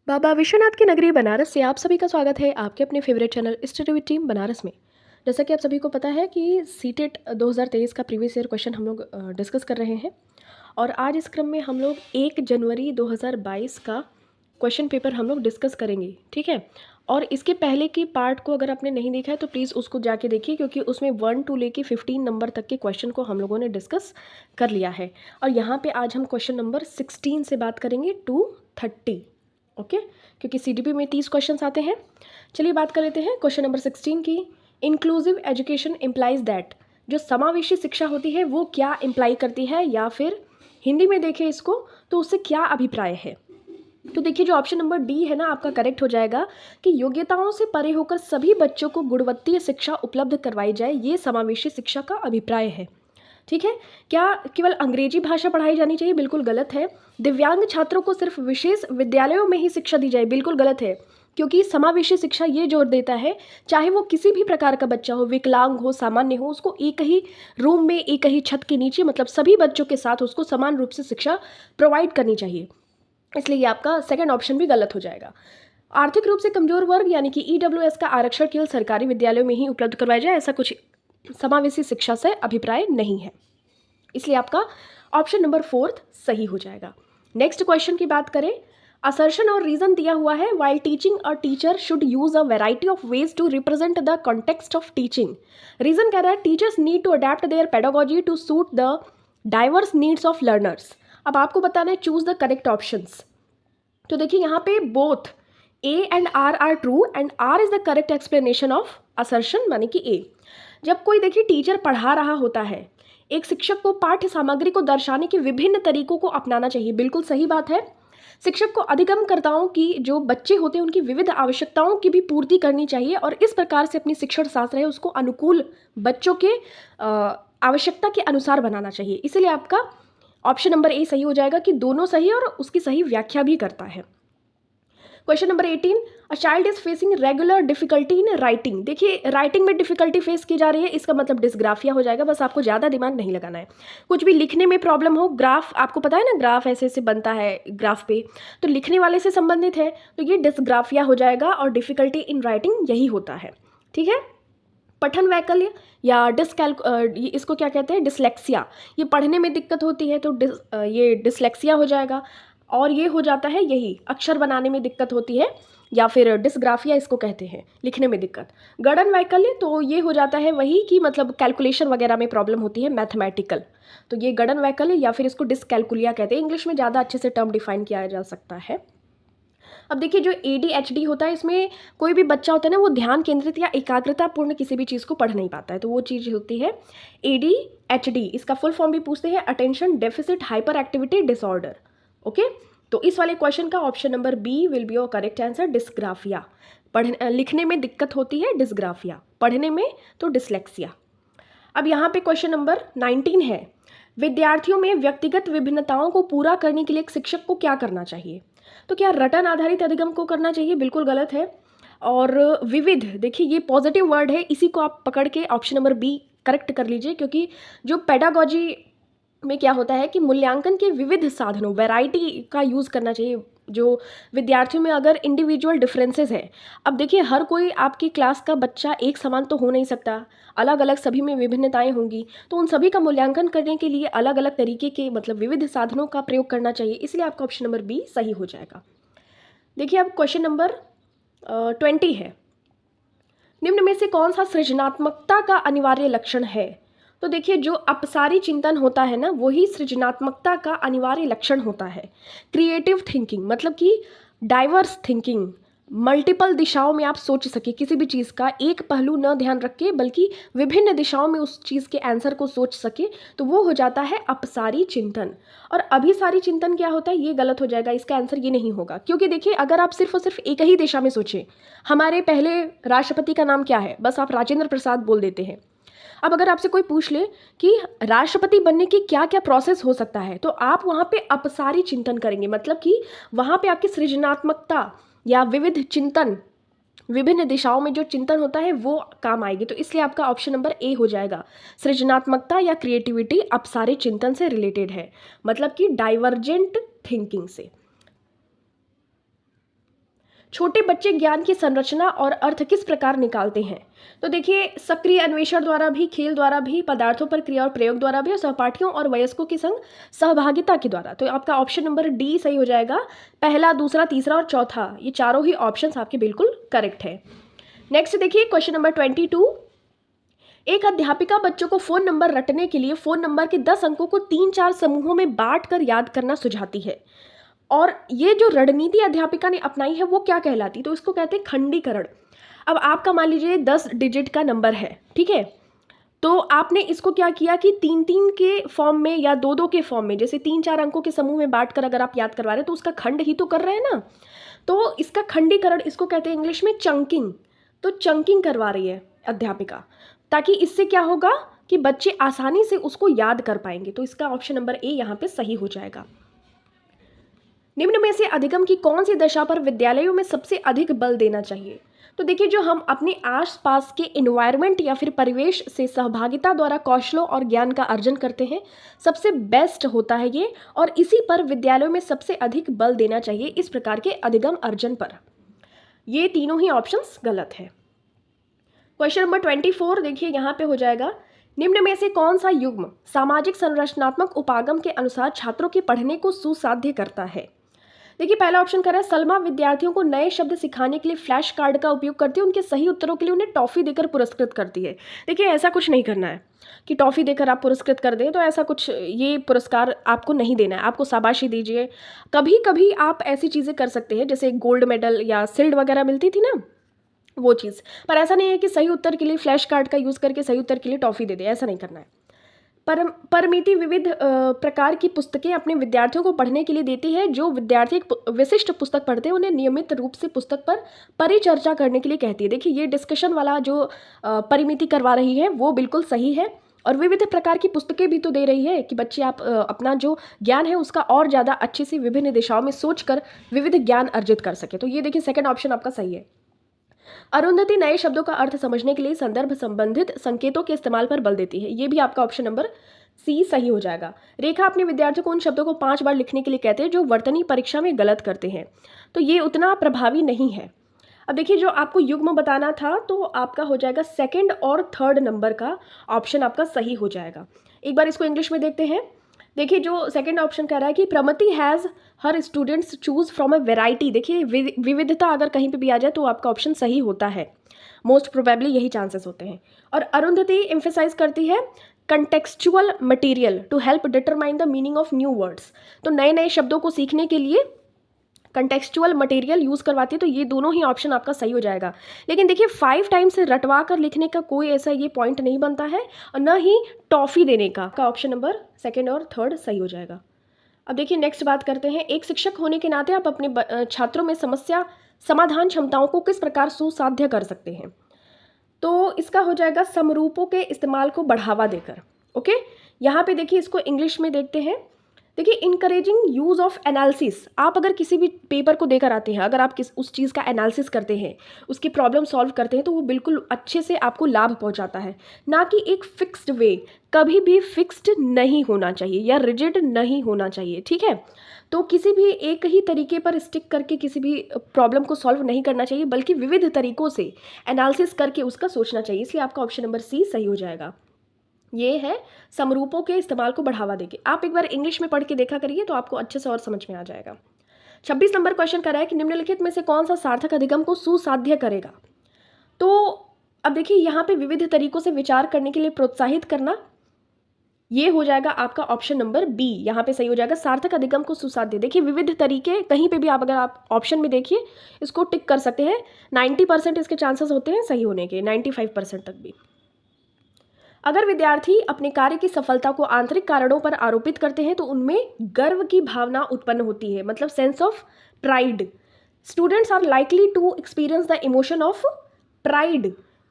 बाबा विश्वनाथ की नगरी बनारस से आप सभी का स्वागत है आपके अपने favourite channel study with team Banaras में। जैसा कि आप सभी को पता है कि सीटेट 2023 का प्रीवियस ईयर क्वेश्चन हम लोग डिस्कस कर रहे हैं और आज इस क्रम में हम लोग 1 जनवरी 2022 का क्वेश्चन पेपर हम लोग डिस्कस करेंगे, ठीक है। और इसके पहले की पार्ट को अगर आपने नहीं देखा है तो प्लीज़ उसको जाके देखिए, क्योंकि उसमें 1 to लेके 15 नंबर तक के क्वेश्चन को हम लोगों ने डिस्कस कर लिया है। और यहाँ पे आज हम क्वेश्चन नंबर 16 से बात करेंगे टू 30, ओके, क्योंकि सीडीपी में 30 क्वेश्चंस आते हैं। चलिए बात कर लेते हैं क्वेश्चन नंबर 16 की। इंक्लूसिव एजुकेशन इम्प्लाइज दैट, जो समावेशी शिक्षा होती है वो क्या इम्प्लाई करती है, या फिर हिंदी में देखें इसको तो उससे क्या अभिप्राय है। तो देखिए, जो ऑप्शन नंबर डी है ना आपका करेक्ट हो जाएगा कि योग्यताओं से परे होकर सभी बच्चों को गुणवत्तीय शिक्षा उपलब्ध करवाई जाए, ये समावेशी शिक्षा का अभिप्राय है, ठीक है। क्या केवल अंग्रेजी भाषा पढ़ाई जानी चाहिए? बिल्कुल गलत है। दिव्यांग छात्रों को सिर्फ विशेष विद्यालयों में ही शिक्षा दी जाए? बिल्कुल गलत है, क्योंकि समावेशी शिक्षा ये जोर देता है चाहे वो किसी भी प्रकार का बच्चा हो, विकलांग हो, सामान्य हो, उसको एक ही रूम में एक ही छत के नीचे, मतलब सभी बच्चों के साथ उसको समान रूप से शिक्षा प्रोवाइड करनी चाहिए। इसलिए ये आपका सेकंड ऑप्शन भी गलत हो जाएगा। आर्थिक रूप से कमजोर वर्ग यानी कि ईडब्ल्यूएस का आरक्षण केवल सरकारी विद्यालयों में ही उपलब्ध करवाया जाए, ऐसा कुछ समावेशी शिक्षा से अभिप्राय नहीं है। इसलिए आपका ऑप्शन नंबर 4 सही हो जाएगा। नेक्स्ट क्वेश्चन की बात करें, असर्शन और रीजन दिया हुआ है, while teaching a teacher should use a variety of ways to represent the context of teaching. Reason कह रहा है teachers need to adapt their pedagogy to suit the diverse needs of learners. अब आपको बताना है चूज द करेक्ट ऑप्शंस। तो देखिए यहाँ पे both A and R true and R is the correct explanation of assertion, माने कि ए। जब कोई देखिए टीचर पढ़ा रहा होता है, एक शिक्षक को पाठ्य सामग्री को दर्शाने के विभिन्न तरीकों को अपनाना चाहिए, बिल्कुल सही बात है। शिक्षक को अधिगमकर्ताओं की, जो बच्चे होते हैं उनकी विविध आवश्यकताओं की भी पूर्ति करनी चाहिए और इस प्रकार से अपनी शिक्षण शास्त्र है उसको अनुकूल बच्चों के आवश्यकता के अनुसार बनाना चाहिए। इसलिए आपका ऑप्शन नंबर ए सही हो जाएगा कि दोनों सही और उसकी सही व्याख्या भी करता है। Question number 18, a child is facing regular difficulty in writing. देखिए, राइटिंग में डिफिकल्टी फेस की जा रही है, इसका मतलब डिस्ग्राफिया हो जाएगा। बस आपको ज़्यादा दिमाग नहीं लगाना है। कुछ भी लिखने में प्रॉब्लम हो, ग्राफ आपको पता है ना, ग्राफ ऐसे ऐसे बनता है ग्राफ पे, तो लिखने वाले से संबंधित है, तो ये डिस्ग्राफिया हो जाएगा और डिफिकल्टी इन राइटिंग यही होता है, ठीक है। पठन वैकल्य या इसको क्या कहते हैं, डिसलेक्सिया, ये पढ़ने में दिक्कत होती है तो ये डिसलेक्सिया हो जाएगा। और ये हो जाता है यही, अक्षर बनाने में दिक्कत होती है या फिर डिसग्राफिया इसको कहते हैं, लिखने में दिक्कत। गणन वैकल्य तो ये हो जाता है वही कि मतलब कैलकुलेशन वगैरह में प्रॉब्लम होती है, मैथमेटिकल, तो ये गणन वैकल्य या फिर इसको डिसकैलकुलिया कहते हैं। इंग्लिश में ज़्यादा अच्छे से टर्म डिफाइन किया जा सकता है। अब देखिए, जो ADHD होता है, इसमें कोई भी बच्चा होता है ना, वो ध्यान केंद्रित या एकाग्रता पूर्ण किसी भी चीज़ को पढ़ नहीं पाता है, तो वो चीज़ होती है ADHD। इसका फुल फॉर्म भी पूछते हैं, attention deficit hyperactivity disorder, okay. तो इस वाले क्वेश्चन का option number B will be your correct answer, dysgraphia. लिखने में दिक्कत होती है डिस्ग्राफिया, पढ़ने में तो डिसलेक्सिया। अब यहाँ पे क्वेश्चन नंबर 19 है, विद्यार्थियों में व्यक्तिगत विभिन्नताओं को पूरा करने के लिए एक शिक्षक को क्या करना चाहिए। तो क्या रटन आधारित अधिगम को करना चाहिए? बिल्कुल गलत है। और विविध, देखिए ये पॉजिटिव वर्ड है, इसी को आप पकड़ के ऑप्शन नंबर बी करेक्ट कर लीजिए, क्योंकि जो पेडागोजी में क्या होता है कि मूल्यांकन के विविध साधनों, वैरायटी का यूज़ करना चाहिए। जो विद्यार्थियों में अगर इंडिविजुअल डिफरेंसेस है, अब देखिए हर कोई आपकी क्लास का बच्चा एक समान तो हो नहीं सकता, अलग अलग सभी में विभिन्नताएं होंगी, तो उन सभी का मूल्यांकन करने के लिए अलग अलग तरीके के, मतलब विविध साधनों का प्रयोग करना चाहिए। इसलिए आपका ऑप्शन नंबर बी सही हो जाएगा। देखिए, अब क्वेश्चन नंबर 20 है, निम्न में से कौन सा सृजनात्मकता का अनिवार्य लक्षण है। तो देखिए, जो अपसारी चिंतन होता है ना, वही सृजनात्मकता का अनिवार्य लक्षण होता है। क्रिएटिव थिंकिंग मतलब कि डाइवर्स थिंकिंग, मल्टीपल दिशाओं में आप सोच सके, किसी भी चीज़ का एक पहलू न ध्यान रख के बल्कि विभिन्न दिशाओं में उस चीज़ के आंसर को सोच सके, तो वो हो जाता है अपसारी चिंतन। और अभिसारी चिंतन क्या होता है, ये गलत हो जाएगा, इसका आंसर ये नहीं होगा। क्योंकि देखिए, अगर आप सिर्फ और सिर्फ एक ही दिशा में सोचें, हमारे पहले राष्ट्रपति का नाम क्या है, बस आप राजेंद्र प्रसाद बोल देते हैं। अब अगर आपसे कोई पूछ ले कि राष्ट्रपति बनने की क्या क्या प्रोसेस हो सकता है, तो आप वहाँ पे अपसारी चिंतन करेंगे, मतलब कि वहाँ पे आपकी सृजनात्मकता या विविध चिंतन, विभिन्न दिशाओं में जो चिंतन होता है वो काम आएगी। तो इसलिए आपका ऑप्शन नंबर ए हो जाएगा, सृजनात्मकता या क्रिएटिविटी अपसारी चिंतन से रिलेटेड है, मतलब कि डाइवर्जेंट थिंकिंग से। छोटे बच्चे ज्ञान की संरचना और अर्थ किस प्रकार निकालते हैं? तो देखिए, सक्रिय अन्वेषण द्वारा भी, खेल द्वारा भी, पदार्थों पर क्रिया और प्रयोग द्वारा भी, और सहपाठियों और वयस्कों के संग सहभागिता के द्वारा। तो आपका ऑप्शन नंबर डी सही हो जाएगा। पहला, दूसरा, तीसरा और चौथा, ये चारों ही ऑप्शंस आपके बिल्कुल करेक्ट है। नेक्स्ट देखिए क्वेश्चन नंबर 22। एक अध्यापिका बच्चों को फोन नंबर रटने के लिए फोन नंबर के 10 अंकों को 3-4 समूहों में बांट कर याद करना सुझाती है, और ये जो रणनीति अध्यापिका ने अपनाई है वो क्या कहलाती? तो इसको कहते हैं खंडीकरण। अब आपका मान लीजिए 10 डिजिट का नंबर है, ठीक है, तो आपने इसको क्या किया कि 3-3 के फॉर्म में या 2-2 के फॉर्म में, जैसे 3-4 अंकों के समूह में बांट कर अगर आप याद करवा रहे हैं तो उसका खंड ही तो कर रहे हैं ना। तो इसका खंडीकरण, इसको कहते हैं इंग्लिश में चंकिंग। तो चंकिंग करवा रही है अध्यापिका, ताकि इससे क्या होगा कि बच्चे आसानी से उसको याद कर पाएंगे। तो इसका ऑप्शन नंबर ए यहाँ पे सही हो जाएगा। निम्न में से अधिगम की कौन सी दशा पर विद्यालयों में सबसे अधिक बल देना चाहिए? तो देखिए, जो हम अपने आसपास के एनवायरनमेंट या फिर परिवेश से सहभागिता द्वारा कौशलों और ज्ञान का अर्जन करते हैं, सबसे बेस्ट होता है ये, और इसी पर विद्यालयों में सबसे अधिक बल देना चाहिए, इस प्रकार के अधिगम अर्जन पर। ये तीनों ही ऑप्शंस गलत है। क्वेश्चन नंबर 24 देखिए, यहाँ पे हो जाएगा, निम्न में से कौन सा युग्म सामाजिक संरचनात्मक उपागम के अनुसार छात्रों के पढ़ने को सुसाध्य करता है? देखिए, पहला ऑप्शन कर रहा है सलमा विद्यार्थियों को नए शब्द सिखाने के लिए फ्लैश कार्ड का उपयोग करती है, उनके सही उत्तरों के लिए उन्हें टॉफ़ी देकर पुरस्कृत करती है। देखिए, ऐसा कुछ नहीं करना है कि टॉफ़ी देकर आप पुरस्कृत कर दें, तो ऐसा कुछ, ये पुरस्कार आपको नहीं देना है, आपको शाबाशी दीजिए। कभी कभी आप ऐसी चीज़ें कर सकते हैं, जैसे गोल्ड मेडल या सिल्ड वगैरह मिलती थी ना, वो चीज़, पर ऐसा नहीं है कि सही उत्तर के लिए फ्लैश कार्ड का यूज़ करके सही उत्तर के लिए टॉफ़ी दे दे, ऐसा नहीं करना है। परमिति विविध प्रकार की पुस्तकें अपने विद्यार्थियों को पढ़ने के लिए देती है। जो विद्यार्थी एक विशिष्ट पुस्तक पढ़ते हैं उन्हें नियमित रूप से पुस्तक पर परिचर्चा करने के लिए कहती है। देखिए, ये डिस्कशन वाला जो परिमिति करवा रही है वो बिल्कुल सही है, और विविध प्रकार की पुस्तकें भी तो दे रही है कि बच्चे आप अपना जो ज्ञान है उसका और ज़्यादा अच्छे से विभिन्न दिशाओं में सोचकर विविध ज्ञान अर्जित कर सके। तो ये देखिए, सेकंड ऑप्शन आपका सही है। अरुंधति नए शब्दों का अर्थ समझने के लिए संदर्भ संबंधित संकेतों के इस्तेमाल पर बल देती है। ये भी आपका ऑप्शन नंबर सी सही हो जाएगा। रेखा अपने विद्यार्थियों को उन शब्दों को 5 बार लिखने के लिए कहते हैं जो वर्तनी परीक्षा में गलत करते हैं, तो ये उतना प्रभावी नहीं है। अब देखिए, जो आपको युग्म बताना था तो आपका हो जाएगा सेकंड और थर्ड नंबर का ऑप्शन आपका सही हो जाएगा। एक बार इसको इंग्लिश में देखते हैं। देखिए, जो सेकंड ऑप्शन कह रहा है कि Pramati has her students choose from a variety. देखिए, विविधता अगर कहीं पे भी आ जाए तो आपका ऑप्शन सही होता है, मोस्ट प्रोबेबली यही चांसेस होते हैं। और अरुंधति एम्फेसाइज करती है contextual material to help determine the meaning of new words. तो नए नए शब्दों को सीखने के लिए कंटेक्सचुअल मटेरियल यूज़ करवाती है, तो ये दोनों ही ऑप्शन आपका सही हो जाएगा। लेकिन देखिए, 5 टाइम से रटवा कर लिखने का कोई ऐसा ये पॉइंट नहीं बनता है, और न ही टॉफ़ी देने का ऑप्शन नंबर सेकंड और थर्ड सही हो जाएगा। अब देखिए, नेक्स्ट बात करते हैं। एक शिक्षक होने के नाते आप अपने छात्रों में समस्या समाधान क्षमताओं को किस प्रकार सुसाध्य कर सकते हैं? तो इसका हो जाएगा समरूपों के इस्तेमाल को बढ़ावा देकर। ओके, यहाँ पे देखिए, इसको इंग्लिश में देखते हैं। देखिए, इनकरेजिंग यूज़ ऑफ एनालिसिस। आप अगर किसी भी पेपर को देकर आते हैं, अगर आप उस चीज़ का एनालिसिस करते हैं, उसकी प्रॉब्लम सॉल्व करते हैं, तो वो बिल्कुल अच्छे से आपको लाभ पहुंचाता है, ना कि एक फिक्स्ड वे। कभी भी फिक्स्ड नहीं होना चाहिए या रिजिड नहीं होना चाहिए, ठीक है। तो किसी भी एक ही तरीके पर स्टिक करके किसी भी प्रॉब्लम को सॉल्व नहीं करना चाहिए, बल्कि विविध तरीक़ों से एनालिसिस करके उसका सोचना चाहिए। इसलिए आपका ऑप्शन नंबर सी सही हो जाएगा। ये है समरूपों के इस्तेमाल को बढ़ावा देके। आप एक बार इंग्लिश में पढ़ के देखा करिए तो आपको अच्छे से और समझ में आ जाएगा। 26 नंबर क्वेश्चन कर रहा है कि निम्नलिखित में से कौन सा सार्थक अधिगम को सुसाध्य करेगा? तो अब देखिए, यहाँ पे विविध तरीकों से विचार करने के लिए प्रोत्साहित करना, ये हो जाएगा आपका ऑप्शन नंबर बी, यहाँ पे सही हो जाएगा। सार्थक अधिगम को सुसाध्य, देखिए विविध तरीके कहीं पे भी आप अगर आप ऑप्शन में देखिए इसको टिक कर सकते हैं। 90% इसके चांसेस होते हैं सही होने के, 95% तक भी। अगर विद्यार्थी अपने कार्य की सफलता को आंतरिक कारणों पर आरोपित करते हैं तो उनमें गर्व की भावना उत्पन्न होती है, मतलब sense of pride. Students are likely to experience the emotion of pride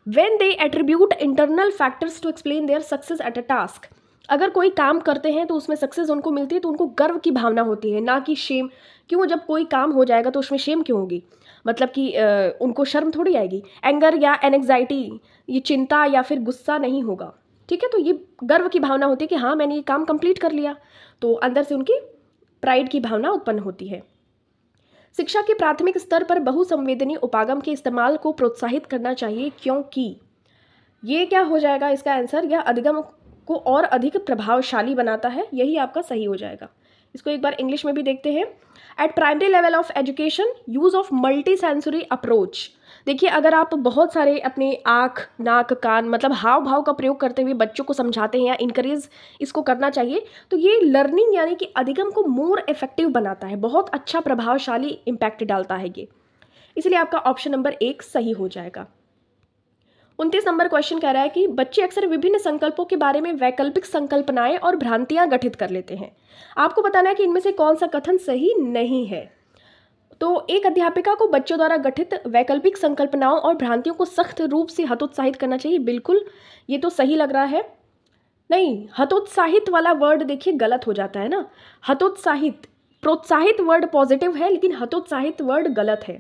when they attribute internal factors to explain their success at a task. अगर कोई काम करते हैं तो उसमें सक्सेस उनको मिलती है तो उनको गर्व की भावना होती है, ना कि शेम। क्यों, जब कोई काम हो जाएगा तो उसमें शेम क्यों होगी? मतलब कि उनको शर्म थोड़ी आएगी। एंगर या एनेक्साइटी, ये चिंता या फिर गुस्सा नहीं होगा, ठीक है। तो ये गर्व की भावना होती है कि हाँ मैंने ये काम कंप्लीट कर लिया, तो अंदर से उनकी प्राइड की भावना उत्पन्न होती है। शिक्षा के प्राथमिक स्तर पर बहुसंवेदनीय उपागम के इस्तेमाल को प्रोत्साहित करना चाहिए क्योंकि ये क्या हो जाएगा इसका आंसर, यह अधिगम को और अधिक प्रभावशाली बनाता है, यही आपका सही हो जाएगा। इसको एक बार इंग्लिश में भी देखते हैं। Eight primary level of education use of multi sensory approach. देखिए, अगर आप बहुत सारे अपने आँख, नाक, कान मतलब हाव भाव का प्रयोग करते हुए बच्चों को समझाते हैं या इनकरेज इसको करना चाहिए, तो ये लर्निंग यानी कि अधिगम को मोर इफेक्टिव बनाता है, बहुत अच्छा प्रभावशाली इम्पैक्ट डालता है ये। इसलिए आपका ऑप्शन नंबर 1 सही हो जाएगा। 29 नंबर क्वेश्चन कह रहा है कि बच्चे अक्सर विभिन्न संकल्पों के बारे में वैकल्पिक संकल्पनाएं और भ्रांतियां गठित कर लेते हैं। आपको बताना है कि इनमें से कौन सा कथन सही नहीं है। तो एक अध्यापिका को बच्चों द्वारा गठित वैकल्पिक संकल्पनाओं और भ्रांतियों को सख्त रूप से हतोत्साहित करना चाहिए। बिल्कुल, ये तो सही लग रहा है। नहीं, हतोत्साहित वाला वर्ड देखिए गलत हो जाता है ना। हतोत्साहित, प्रोत्साहित वर्ड पॉजिटिव है, लेकिन हतोत्साहित वर्ड गलत है।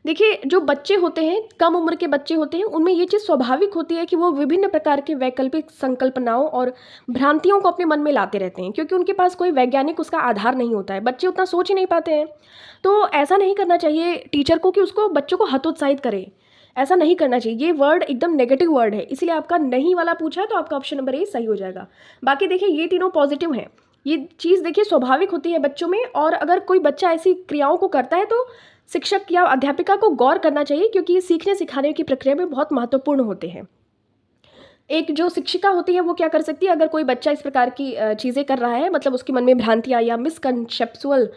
देखिए, जो बच्चे होते हैं, कम उम्र के बच्चे होते हैं, उनमें ये चीज़ स्वाभाविक होती है कि वो विभिन्न प्रकार के वैकल्पिक संकल्पनाओं और भ्रांतियों को अपने मन में लाते रहते हैं, क्योंकि उनके पास कोई वैज्ञानिक उसका आधार नहीं होता है। बच्चे उतना सोच ही नहीं पाते हैं। तो ऐसा नहीं करना चाहिए टीचर को कि उसको बच्चों को हतोत्साहित करे, ऐसा नहीं करना चाहिए। ये वर्ड एकदम नेगेटिव वर्ड है, इसीलिए आपका नहीं वाला पूछा है, तो आपका ऑप्शन नंबर ए सही हो जाएगा। बाकी देखिए, ये तीनों पॉजिटिव हैं। ये चीज़ देखिए स्वाभाविक होती है बच्चों में, और अगर कोई बच्चा ऐसी क्रियाओं को करता है तो शिक्षक या अध्यापिका को गौर करना चाहिए, क्योंकि ये सीखने सिखाने की प्रक्रिया में बहुत महत्वपूर्ण होते हैं। एक जो शिक्षिका होती है वो क्या कर सकती है, अगर कोई बच्चा इस प्रकार की चीज़ें कर रहा है, मतलब उसके मन में भ्रांतियाँ या मिसकंसेप्चुअल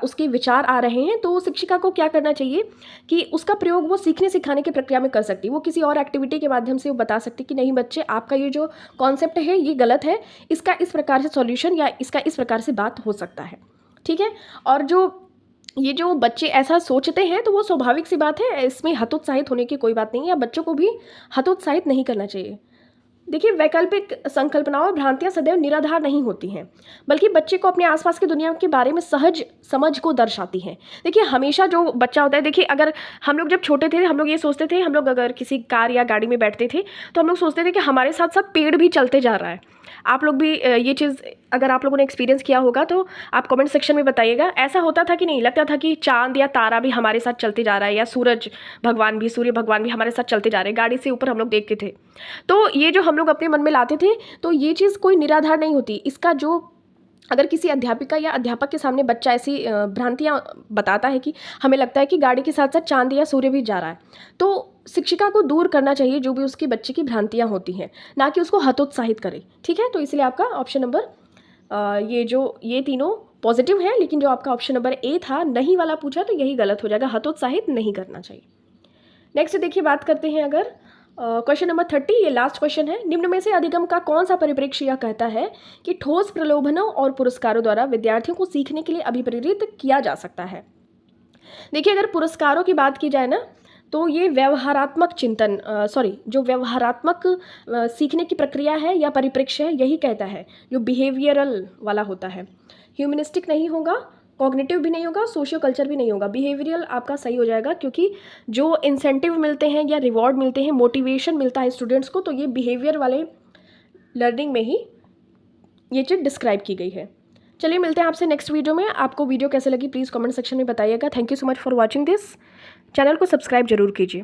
उसके विचार आ रहे हैं, तो शिक्षिका को क्या करना चाहिए कि उसका प्रयोग वो सीखने सिखाने की प्रक्रिया में कर सकती है। वो किसी और एक्टिविटी के माध्यम से वो बता सकती है कि नहीं बच्चे, आपका ये जो कॉन्सेप्ट है ये गलत है, इसका इस प्रकार से सॉल्यूशन या इसका इस प्रकार से बात हो सकता है। ठीक है। और ये जो बच्चे ऐसा सोचते हैं तो वो स्वाभाविक सी बात है, इसमें हतोत्साहित होने की कोई बात नहीं है, या बच्चों को भी हतोत्साहित नहीं करना चाहिए। देखिए, वैकल्पिक संकल्पनाओं और भ्रांतियां सदैव निराधार नहीं होती हैं, बल्कि बच्चे को अपने आसपास की दुनिया के बारे में सहज समझ को दर्शाती हैं। देखिए, हमेशा जो बच्चा होता है, देखिए अगर हम लोग जब छोटे थे, हम लोग ये सोचते थे, हम लोग अगर किसी कार या गाड़ी में बैठते थे तो हम लोग सोचते थे कि हमारे साथ साथ पेड़ भी चलते जा रहा है। आप लोग भी ये चीज़ अगर आप लोगों ने एक्सपीरियंस किया होगा तो आप कमेंट सेक्शन में बताइएगा। ऐसा होता था कि नहीं, लगता था कि चांद या तारा भी हमारे साथ चलते जा रहा है, या सूर्य भगवान भी हमारे साथ चलते जा रहे हैं, गाड़ी से ऊपर हम लोग देखते थे। तो ये जो हम लोग अपने मन में लाते थे, तो ये चीज़ कोई निराधार नहीं होती। इसका जो अगर किसी अध्यापिका या अध्यापक के सामने बच्चा ऐसी भ्रांतियाँ बताता है कि हमें लगता है कि गाड़ी के साथ साथ चांद या सूर्य भी जा रहा है, तो शिक्षिका को दूर करना चाहिए जो भी उसके बच्चे की भ्रांतियाँ होती हैं, ना कि उसको हतोत्साहित करे। ठीक है। तो इसलिए आपका ऑप्शन नंबर ये तीनों पॉजिटिव है, लेकिन जो आपका ऑप्शन नंबर ए था नहीं वाला पूछा, तो यही गलत हो जाएगा, हतोत्साहित नहीं करना चाहिए। नेक्स्ट देखिए, बात करते हैं अगर क्वेश्चन नंबर 30, ये लास्ट क्वेश्चन है। निम्न में से अधिगम का कौन सा परिप्रेक्ष्य यह कहता है कि ठोस प्रलोभनों और पुरस्कारों द्वारा विद्यार्थियों को सीखने के लिए अभिप्रेरित किया जा सकता है। देखिए, अगर पुरस्कारों की बात की जाए ना, तो ये व्यवहारात्मक चिंतन जो व्यवहारात्मक सीखने की प्रक्रिया है या परिप्रेक्ष्य है, यही कहता है, जो बिहेवियरल वाला होता है। ह्यूमनिस्टिक नहीं होगा, कॉग्निटिव भी नहीं होगा, सोशियो कल्चर भी नहीं होगा, बिहेवियरल आपका सही हो जाएगा, क्योंकि जो इंसेंटिव मिलते हैं या रिवॉर्ड मिलते हैं, मोटिवेशन मिलता है स्टूडेंट्स को, तो ये बिहेवियर वाले लर्निंग में ही ये चीज़ डिस्क्राइब की गई है। चलिए, मिलते हैं आपसे नेक्स्ट वीडियो में। आपको वीडियो कैसे लगी प्लीज़ कमेंट सेक्शन में बताइएगा। Thank you so much for watching this. Channel को सब्सक्राइब जरूर कीजिए।